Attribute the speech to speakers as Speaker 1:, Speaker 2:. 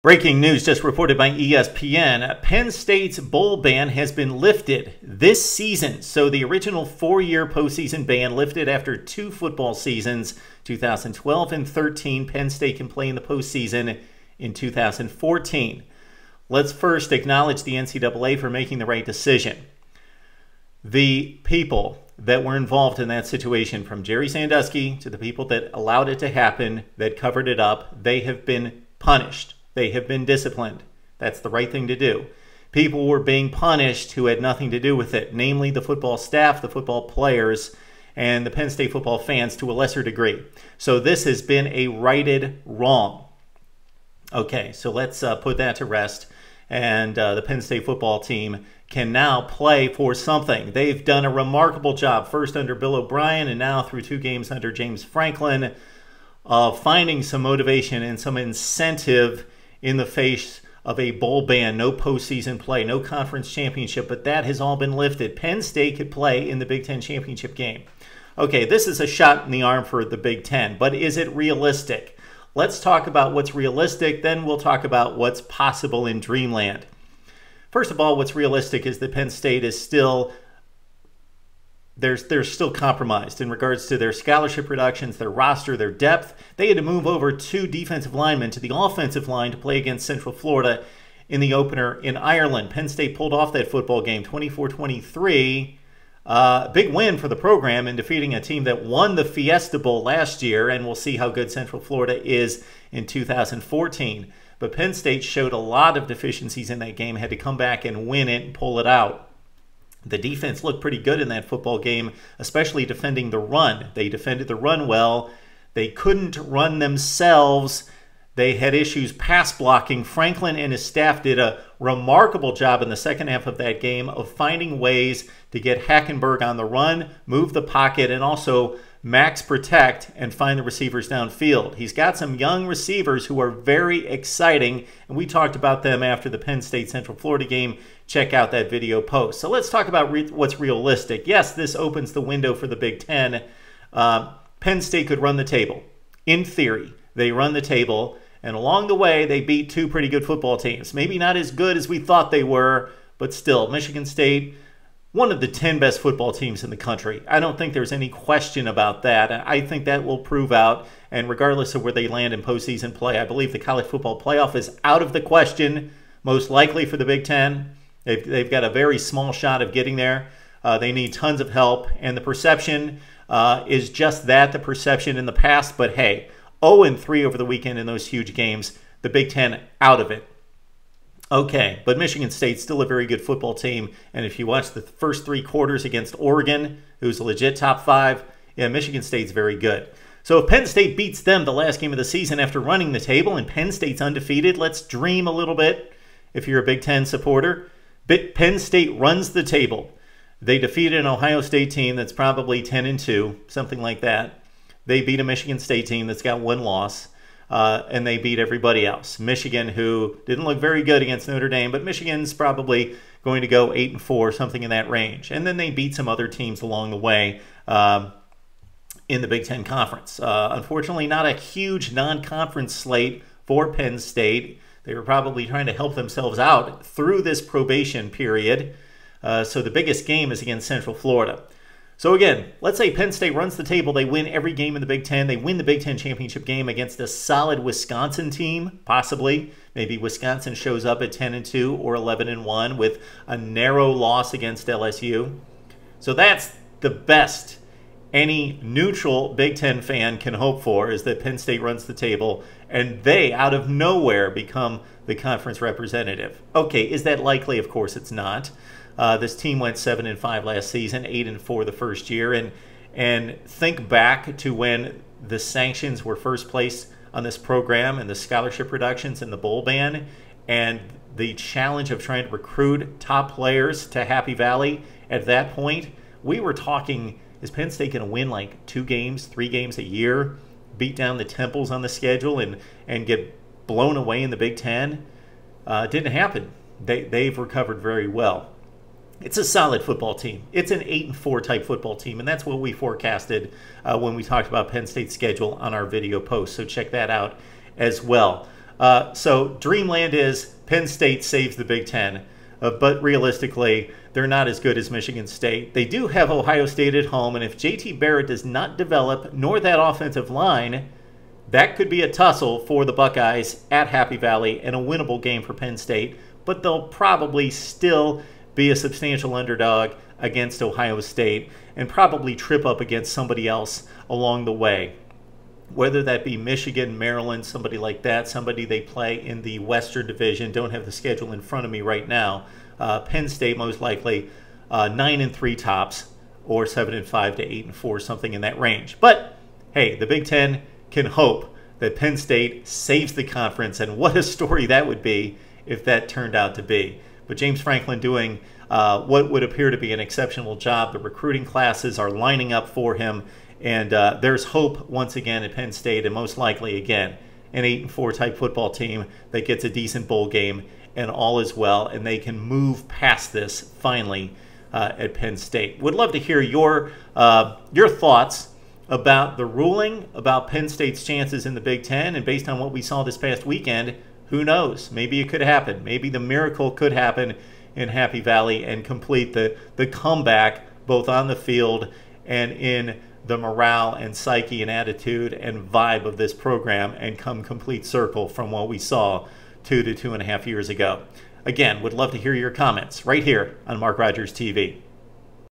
Speaker 1: Breaking news just reported by ESPN. Penn State's bowl ban has been lifted this season. So the original 4-year postseason ban lifted after 2 football seasons, 2012 and 13. Penn State can play in the postseason in 2014. Let's first acknowledge the NCAA for making the right decision. The people that were involved in that situation, from Jerry Sandusky to the people that allowed it to happen, that covered it up, they have been punished. They have been disciplined. That's the right thing to do. People were being punished who had nothing to do with it, namely the football staff, the football players, and the Penn State football fans to a lesser degree. So this has been a righted wrong. Okay, so let's put that to rest. And the Penn State football team can now play for something. They've done a remarkable job, first under Bill O'Brien and now through 2 games under James Franklin, of finding some motivation and some incentive in the face of a bowl ban, no postseason play, no conference championship, but that has all been lifted. Penn State could play in the Big Ten championship game. Okay, this is a shot in the arm for the Big Ten, but is it realistic? Let's talk about what's realistic, then we'll talk about what's possible in dreamland. First of all, what's realistic is that Penn State is still, they're still compromised in regards to their scholarship reductions, their roster, their depth. They had to move over 2 defensive linemen to the offensive line to play against Central Florida in the opener in Ireland. Penn State pulled off that football game 24-23. Big win for the program in defeating a team that won the Fiesta Bowl last year, and we'll see how good Central Florida is in 2014. But Penn State showed a lot of deficiencies in that game, had to come back and win it and pull it out. The defense looked pretty good in that football game, especially defending the run. They defended the run well. They couldn't run themselves. They had issues pass blocking. Franklin and his staff did a remarkable job in the second half of that game of finding ways to get Hackenberg on the run, move the pocket, and also max protect and find the receivers downfield. He's got some young receivers who are very exciting, and we talked about them after the Penn State Central Florida game. Check out that video post. So let's talk about what's realistic. Yes, this opens the window for the Big Ten. Penn State could run the table. In theory, they run the table, and along the way, they beat 2 pretty good football teams. Maybe not as good as we thought they were, but still, Michigan State, one of the 10 best football teams in the country. I don't think there's any question about that. I think that will prove out, and regardless of where they land in postseason play, I believe the college football playoff is out of the question, most likely for the Big Ten. They've got a very small shot of getting there. They need tons of help, and the perception is just that, the perception in the past. But hey, 0-3 over the weekend in those huge games, the Big Ten out of it. Okay, but Michigan State's still a very good football team, and if you watch the first 3 quarters against Oregon, who's a legit top 5, yeah, Michigan State's very good. So if Penn State beats them the last game of the season after running the table and Penn State's undefeated, let's dream a little bit if you're a Big Ten supporter. Penn State runs the table. They defeated an Ohio State team that's probably 10-2, something like that. They beat a Michigan State team that's got 1 loss, and they beat everybody else. Michigan, who didn't look very good against Notre Dame, but Michigan's probably going to go 8-4, something in that range. And then they beat some other teams along the way in the Big Ten Conference. Unfortunately, not a huge non-conference slate for Penn State. They were probably trying to help themselves out through this probation period. So the biggest game is against Central Florida. So again, let's say Penn State runs the table. They win every game in the Big Ten. They win the Big Ten championship game against a solid Wisconsin team, possibly. Maybe Wisconsin shows up at 10-2 or 11-1 with a narrow loss against LSU. So that's the best any neutral Big Ten fan can hope for, is that Penn State runs the table and they, out of nowhere, become the conference representative. Okay, is that likely? Of course it's not. This team went 7-5 last season, 8-4 the first year, and think back to when the sanctions were first placed on this program and the scholarship reductions and the bowl ban and the challenge of trying to recruit top players to Happy Valley. At that point, we were talking, is Penn State going to win like 2 games, 3 games a year, beat down the Temples on the schedule, and get blown away in the Big Ten? Didn't happen. They've recovered very well. It's a solid football team. It's an 8-4 type football team, and that's what we forecasted when we talked about Penn State's schedule on our video post. So check that out as well. So Dreamland is Penn State saves the Big Ten. But realistically, they're not as good as Michigan State. They do have Ohio State at home, and if JT Barrett does not develop, nor that offensive line, that could be a tussle for the Buckeyes at Happy Valley and a winnable game for Penn State, but they'll probably still be a substantial underdog against Ohio State and probably trip up against somebody else along the way. Whether that be Michigan, Maryland, somebody like that, somebody they play in the Western Division. Don't have the schedule in front of me right now. Penn State most likely 9-3 tops, or 7-5 to 8-4, something in that range. But hey, the Big Ten can hope that Penn State saves the conference, and what a story that would be if that turned out to be. But James Franklin doing what would appear to be an exceptional job. The recruiting classes are lining up for him. And there's hope once again at Penn State, and most likely again an 8-4 type football team that gets a decent bowl game, and all is well, and they can move past this finally at Penn State. Would love to hear your thoughts about the ruling, about Penn State's chances in the Big Ten, and based on what we saw this past weekend, who knows? Maybe it could happen. Maybe the miracle could happen in Happy Valley and complete the comeback both on the field and in the morale and psyche and attitude and vibe of this program, and come complete circle from what we saw 2 to 2.5 years ago. Again, would love to hear your comments right here on Mark Rogers TV.